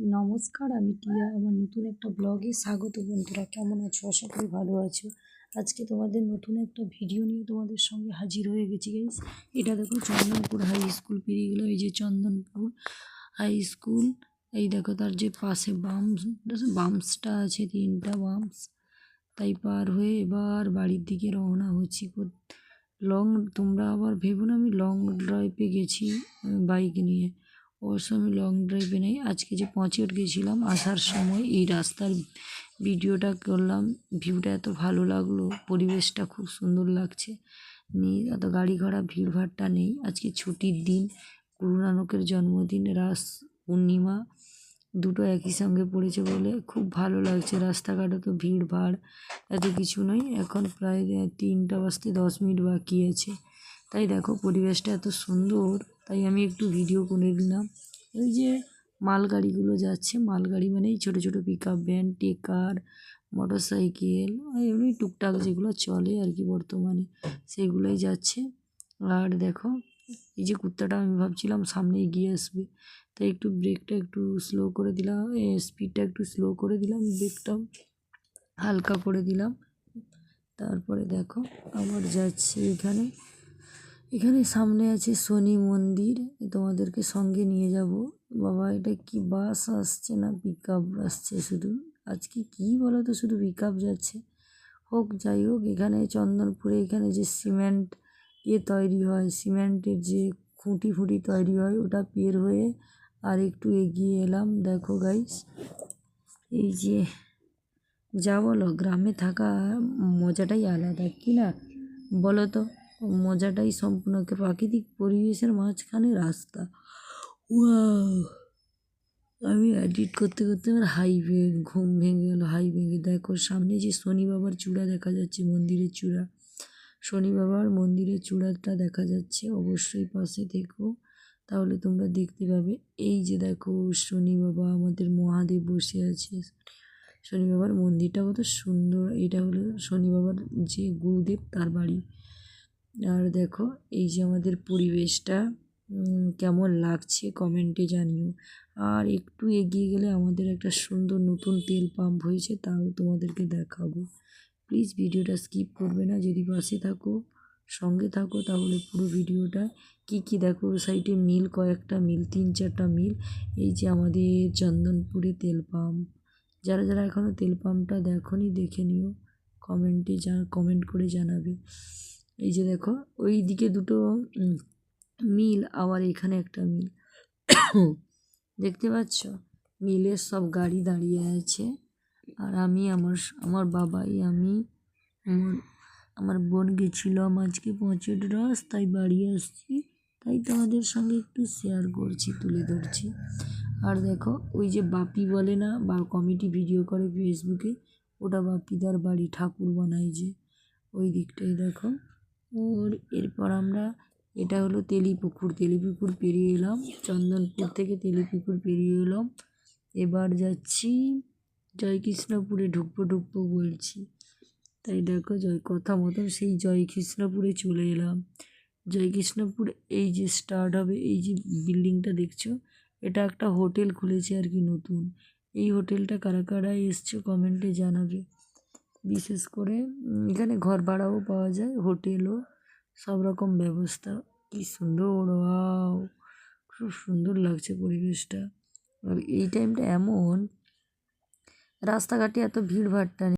নমস্কার, আমি টিয়া। আমার নতুন একটা ব্লগে স্বাগত। বন্ধুরা, কেমন আছো? আশা করি ভালো আছো। আজকে তোমাদের নতুন একটা ভিডিও নিয়ে তোমাদের সঙ্গে হাজির হয়ে গেছি গাইস। এটা দেখো, চন্দনপুর হাই স্কুল পেরিয়ে গেলো। এই যে চন্দনপুর হাই স্কুল। এই দেখো, তার যে পাশে বাম্পসটা আছে, 3টা বাম্পস। তাই পার হয়ে এবার বাড়ির দিকে রওনা হচ্ছি। তোমরা আবার ভেবো না আমি লং ড্রাইভে গেছি বাইক নিয়ে। অবশ্য আমি লং ড্রাইভে নেই, আজকে যে পঁচেট গেছিলাম আসার সময় এই রাস্তার ভিডিওটা করলাম। ভিউটা এত ভালো লাগলো, পরিবেশটা খুব সুন্দর লাগছে। এত গাড়ি ঘোড়া ভিড়ভাড়টা নেই। আজকে ছুটির দিন, গুরু নানকের জন্মদিন, রাস পূর্ণিমা, দুটো একই সঙ্গে পড়েছে বলে খুব ভালো লাগছে। রাস্তাঘাটে তো ভিড় ভাড় এত কিছু নয়। এখন প্রায় 3টা বাজতে 10 মিনিট বাকি আছে। তাই দেখো, পরিবেশটা এত সুন্দর, তাই আমি একটু ভিডিও করে দিলাম। ওই যে মালগাড়িগুলো যাচ্ছে, মালগাড়ি মানে ছোটো ছোটো পিক আপ ভ্যান, টেকার, মোটর সাইকেল, এমনি টুকটাক যেগুলো চলে আর কি বর্তমানে, সেগুলোই যাচ্ছে। আর দেখো, এই যে কুত্তাটা, আমি ভাবছিলাম সামনে এগিয়ে আসবে, তাই একটু ব্রেকটা একটু স্লো করে দিলাম, স্পিডটা একটু স্লো করে দিলাম, ব্রেকটা হালকা করে দিলাম। তারপরে দেখো আবার যাচ্ছি। এখানে সামনে আছে শনি মন্দির, তোমাদেরকে সঙ্গে নিয়ে যাব। বাবা, এটা কি বাস আসছে না পিক আপ আসছে? শুধু আজকে কি বলো তো, শুধু পিক আপ যাচ্ছে। হোক, যাই হোক, এখানে চন্দনপুরে এখানে যে সিমেন্ট তৈরি হয়, সিমেন্টের যে খুঁটি তৈরি হয়, ওটা পের হয়ে আর একটু এগিয়ে এলাম। দেখো গাইস, এই যে যা বলো, গ্রামে থাকা মজাটাই আলাদা, কি না বলো তো? মজাটাই সম্পূর্ণ প্রাকৃতিক পরিবেশের মাঝখানে রাস্তা। ওয়াও! আমি এডিট করতে করতে আমার ঘুম ভেঙে গেল। দেখো, সামনে যে শনি বাবার চূড়া দেখা যাচ্ছে, মন্দিরের চূড়া, শনি বাবার মন্দিরের চূড়াটা দেখা যাচ্ছে। অবশ্যই পাশে দেখো, তাহলে তোমরা দেখতে পাবে। এই যে দেখো, শনি বাবা আমাদের মহাদেব বসে আছে। শনি বাবার মন্দিরটা কত সুন্দর। এটা হলো শনি বাবার যে গুরুদেব, তার বাড়ি। আর দেখো, এই যে আমাদের পরিবেশটা কেমন লাগছে কমেন্টে জানিও। আর একটু এগিয়ে গেলে আমাদের একটা সুন্দর নতুন তেল পাম্প হয়েছে, তাও তোমাদেরকে দেখাবো। প্লিজ ভিডিওটা স্কিপ করবে না। যদি পাশে থাকো, সঙ্গে থাকো, তাহলে পুরো ভিডিওটা কি দেখো, সাইডে মিল, কয়েকটা মিল, 3-4টা মিল। এই যে আমাদের চন্দনপুরে তেল পাম্প। যারা যারা এখনও তেল পাম্পটা দেখোনি, দেখে নিও। কমেন্ট করে জানাবে। এই যে দেখো, ওই দিকে দুটো মিল, আবার এখানে একটা মিল দেখতে পাচ্ছ। মিলের সব গাড়ি দাঁড়িয়ে আছে। আর আমি আমার বাবাই, আমি, আমার বোন গেছিলাম আজকে পঁচেট তাই বাড়ি আসছি, তাই তোমাদের সঙ্গে একটু শেয়ার করছি, তুলে ধরছি। আর দেখো, ওই যে বাপি বলে না, বা কমিটি ভিডিও করে ফেসবুকে, ওটা বাপিদার বাড়ি, ঠাকুর বানায় যে, ওই দিকটাই দেখো। এরপর আমরা, এটা হলো তেলিপুকুর পেরিয়ে এলাম। চন্দনপুর থেকে তেলিপুকুর পেরিয়ে এলাম। এবার যাচ্ছি জয়কৃষ্ণপুরে, ঢুকবো বলছি। তাই দেখো, কথা মতন সেই জয়কৃষ্ণপুরে চলে এলাম। জয়কৃষ্ণপুর, এই যে স্টার্ট হবে, এই যে বিল্ডিংটা দেখছো, এটা একটা হোটেল খুলেছে আর কি নতুন। এই হোটেলটা কারা কারা এসছো কমেন্টে জানাবে। বিশেষ করে এখানে ঘর ভাড়াও পাওয়া যায়, হোটেলও, সব রকম ব্যবস্থা। কি সুন্দর! ওয়াও, খুব সুন্দর লাগছে পরিবেশটা। আর এই টাইমটা এমন, রাস্তাঘাটে এত ভিড় ভাট্টা নেই।